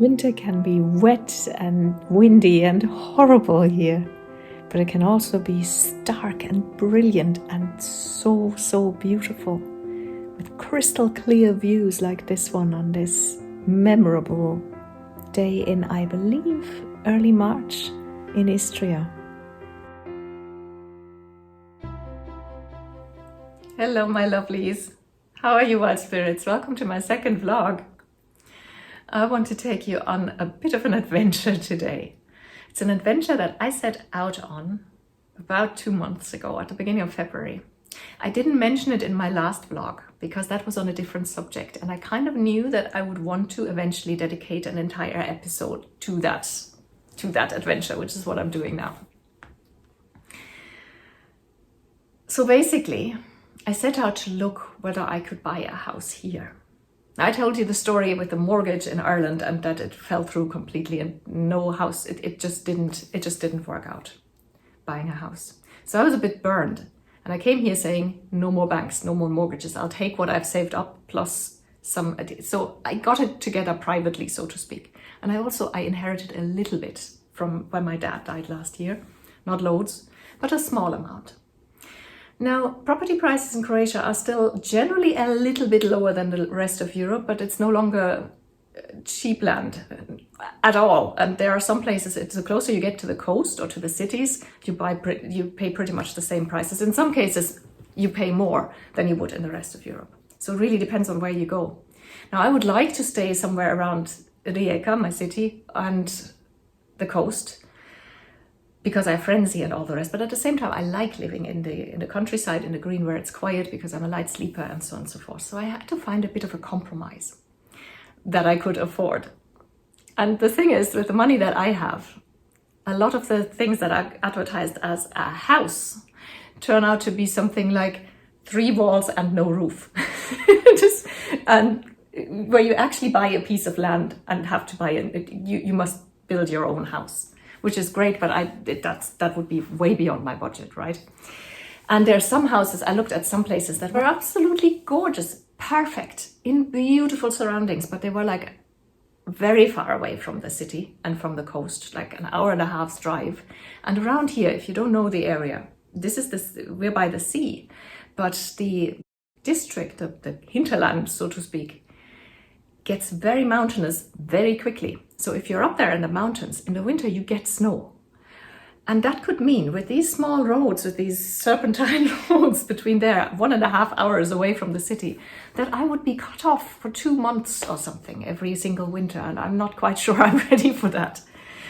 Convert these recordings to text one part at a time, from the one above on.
Winter can be wet and windy and horrible here, but it can also be stark and brilliant and so beautiful, with crystal clear views like this one on this memorable day in, I believe, early March in Istria. Hello my lovelies, how are you wild spirits? Welcome to my second vlog. I want to take you on a bit of an adventure today. It's an adventure that I set out on about 2 months ago at the beginning of February. I didn't mention it in my last vlog because that was on a different subject, and I kind of knew that I would want to eventually dedicate an entire episode to that adventure, which is what I'm doing now. So basically, I set out to look whether I could buy a house here. I told you the story with the mortgage in Ireland and that it fell through completely and no house, it just didn't work out, buying a house. So I was a bit burned and I came here saying, no more banks, no more mortgages. I'll take what I've saved up plus some. So I got it together privately, so to speak. And I inherited a little bit from when my dad died last year, not loads, but a small amount. Now, property prices in Croatia are still generally a little bit lower than the rest of Europe, but it's no longer cheap land at all. And there are some places, the closer you get to the coast or to the cities, you pay pretty much the same prices. In some cases, you pay more than you would in the rest of Europe. So it really depends on where you go. Now, I would like to stay somewhere around Rijeka, my city, and the coast, because I have friends here and all the rest. But at the same time, I like living in the countryside, in the green, where it's quiet, because I'm a light sleeper and so on and so forth. So I had to find a bit of a compromise that I could afford. And the thing is, with the money that I have, a lot of the things that are advertised as a house turn out to be something like 3 walls and no roof. And where you actually buy a piece of land and have to buy it, you must build your own house, which is great, but that would be way beyond my budget, right? And there are some houses, I looked at some places that were absolutely gorgeous, perfect, in beautiful surroundings, but they were like very far away from the city and from the coast, like an hour and a half's drive. And around here, if you don't know the area, we're by the sea, but the district, the hinterland, so to speak, gets very mountainous very quickly. So if you're up there in the mountains, in the winter you get snow. And that could mean, with these small roads, with these serpentine roads between there, 1.5 hours away from the city, that I would be cut off for 2 months or something every single winter. And I'm not quite sure I'm ready for that.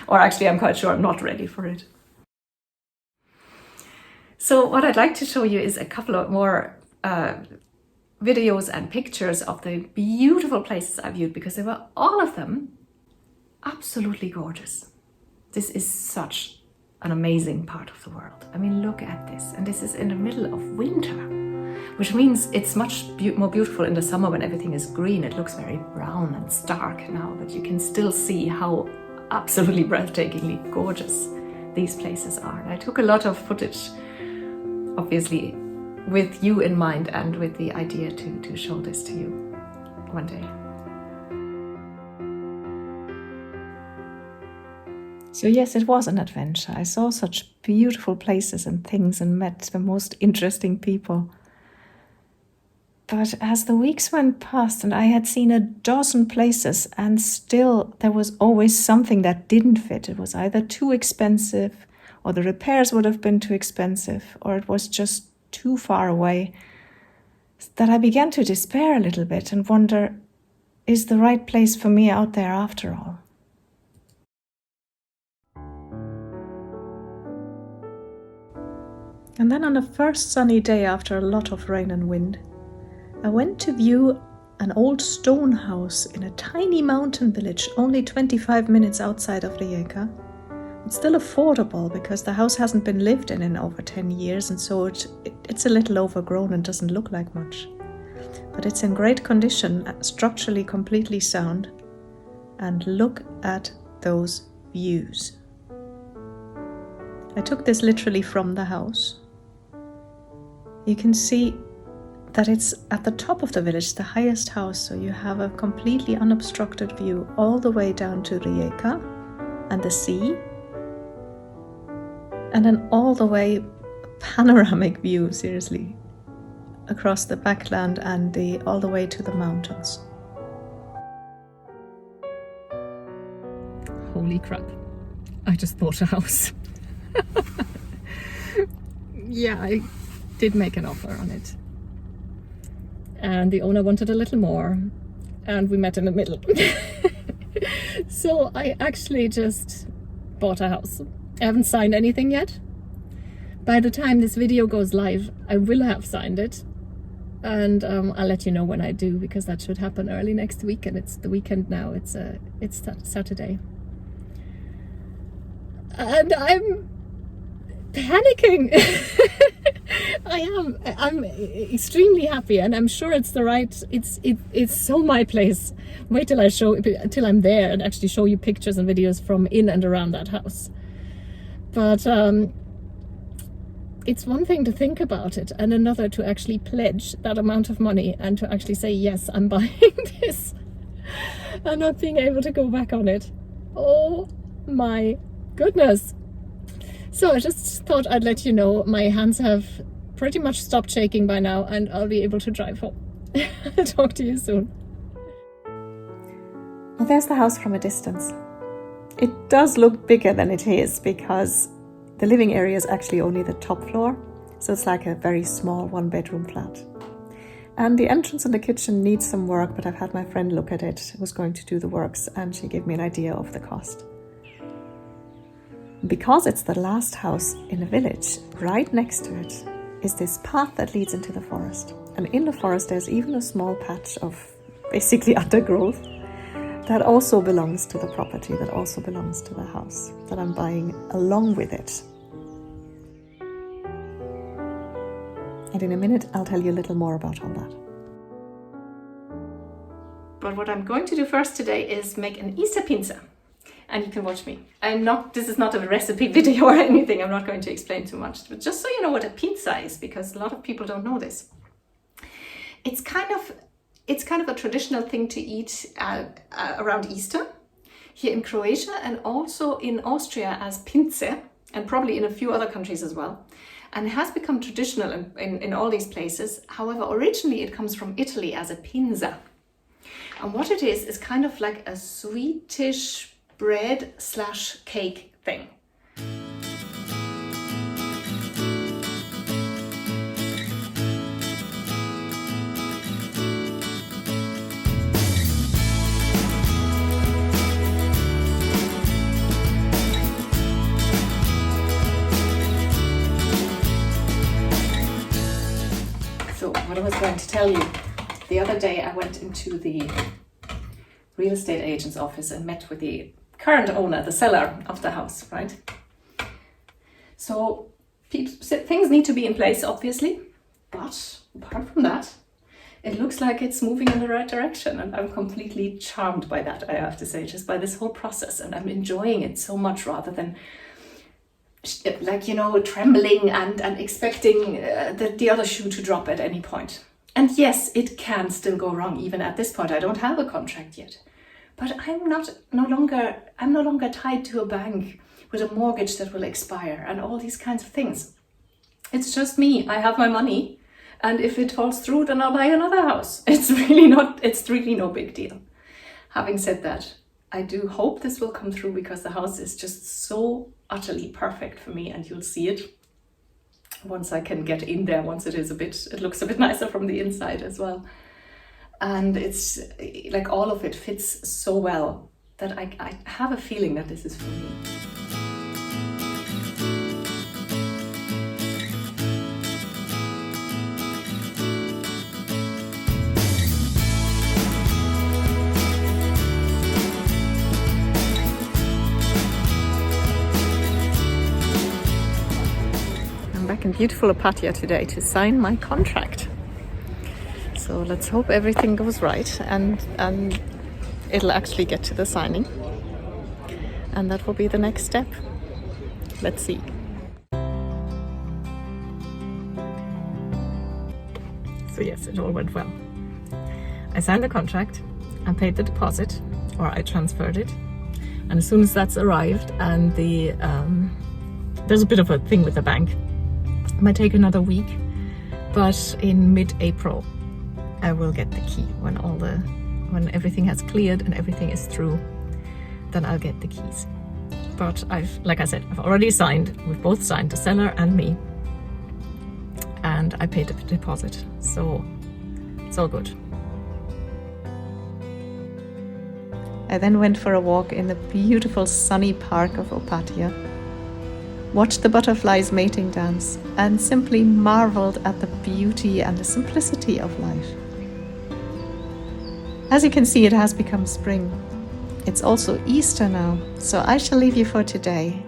Or actually, I'm quite sure I'm not ready for it. So what I'd like to show you is a couple of more videos and pictures of the beautiful places I viewed, because they were, all of them, absolutely gorgeous. This is such an amazing part of the world. I mean, look at this. And this is in the middle of winter, which means it's much more beautiful in the summer when everything is green. It looks very brown and stark now, but you can still see how absolutely breathtakingly gorgeous these places are. And I took a lot of footage, obviously, with you in mind and with the idea to show this to you one day. So yes, it was an adventure. I saw such beautiful places and things and met the most interesting people. But as the weeks went past and I had seen a dozen places, and still there was always something that didn't fit. It was either too expensive, or the repairs would have been too expensive, or it was just too far away, that I began to despair a little bit and wonder, is the right place for me out there after all? And then on the first sunny day after a lot of rain and wind, I went to view an old stone house in a tiny mountain village only 25 minutes outside of Rijeka. It's still affordable because the house hasn't been lived in over 10 years, and so it's a little overgrown and doesn't look like much. But it's in great condition, structurally completely sound. And look at those views. I took this literally from the house. You can see that it's at the top of the village, the highest house, so you have a completely unobstructed view all the way down to Rijeka and the sea, and then all the way panoramic view, seriously, across the backland and all the way to the mountains. Holy crap, I just bought a house. Yeah, I did make an offer on it. And the owner wanted a little more, and we met in the middle. So I actually just bought a house. I haven't signed anything yet. By the time this video goes live, I will have signed it. And I'll let you know when I do, because that should happen early next week, and it's the weekend now. It's Saturday. And I'm panicking. I'm extremely happy, and I'm sure it's the right, it's so my place. Wait till I'm there and actually show you pictures and videos from in and around that house. But it's one thing to think about it, and another to actually pledge that amount of money and to actually say, yes, I'm buying this, and not being able to go back on it. Oh my goodness. So I just thought I'd let you know my hands have pretty much stopped shaking by now, and I'll be able to drive home. I'll talk to you soon. Well, there's the house from a distance. It does look bigger than it is, because the living area is actually only the top floor, so it's like a very small one-bedroom flat. And the entrance and the kitchen needs some work, but I've had my friend look at it, who's going to do the works, and she gave me an idea of the cost. Because it's the last house in the village, right next to it is this path that leads into the forest. And in the forest there's even a small patch of basically undergrowth that also belongs to the property, that also belongs to the house that I'm buying along with it. And in a minute I'll tell you a little more about all that. But what I'm going to do first today is make an Easter pinza. And you can watch me. This is not a recipe video or anything. I'm not going to explain too much, but just so you know what a pinza is, because a lot of people don't know this. It's kind of a traditional thing to eat around Easter here in Croatia, and also in Austria as pince, and probably in a few other countries as well. And it has become traditional in all these places. However, originally it comes from Italy as a pinza. And what it is kind of like a sweetish bread/cake thing. So what I was going to tell you, the other day I went into the real estate agent's office and met with the current owner, the seller of the house, right? So things need to be in place, obviously, but apart from that, it looks like it's moving in the right direction, and I'm completely charmed by that, I have to say, just by this whole process, and I'm enjoying it so much, rather than trembling and expecting the other shoe to drop at any point. And yes, it can still go wrong. Even at this point, I don't have a contract yet. But I'm no longer tied to a bank with a mortgage that will expire and all these kinds of things. It's just me. I have my money, and if it falls through, then I'll buy another house. It's really no big deal. Having said that, I do hope this will come through, because the house is just so utterly perfect for me, and you'll see it once I can get in there, once it looks a bit nicer from the inside as well. And it's like all of it fits so well that I have a feeling that this is for me. I'm back in beautiful Opatia today to sign my contract. So let's hope everything goes right, and it'll actually get to the signing. And that will be the next step. Let's see. So yes, it all went well. I signed the contract and paid the deposit, or I transferred it. And as soon as that's arrived, and there's a bit of a thing with the bank, it might take another week, but in mid-April I will get the key. When everything has cleared and everything is through, then I'll get the keys. But like I said, I've already signed. We've both signed, the seller and me, and I paid the deposit, so it's all good. I then went for a walk in the beautiful sunny park of Opatia, watched the butterflies mating dance, and simply marveled at the beauty and the simplicity of life. As you can see, it has become spring. It's also Easter now, so I shall leave you for today.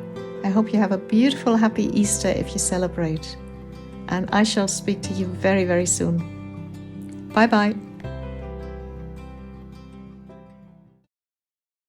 I hope you have a beautiful, happy Easter if you celebrate, and I shall speak to you very, very soon. Bye bye.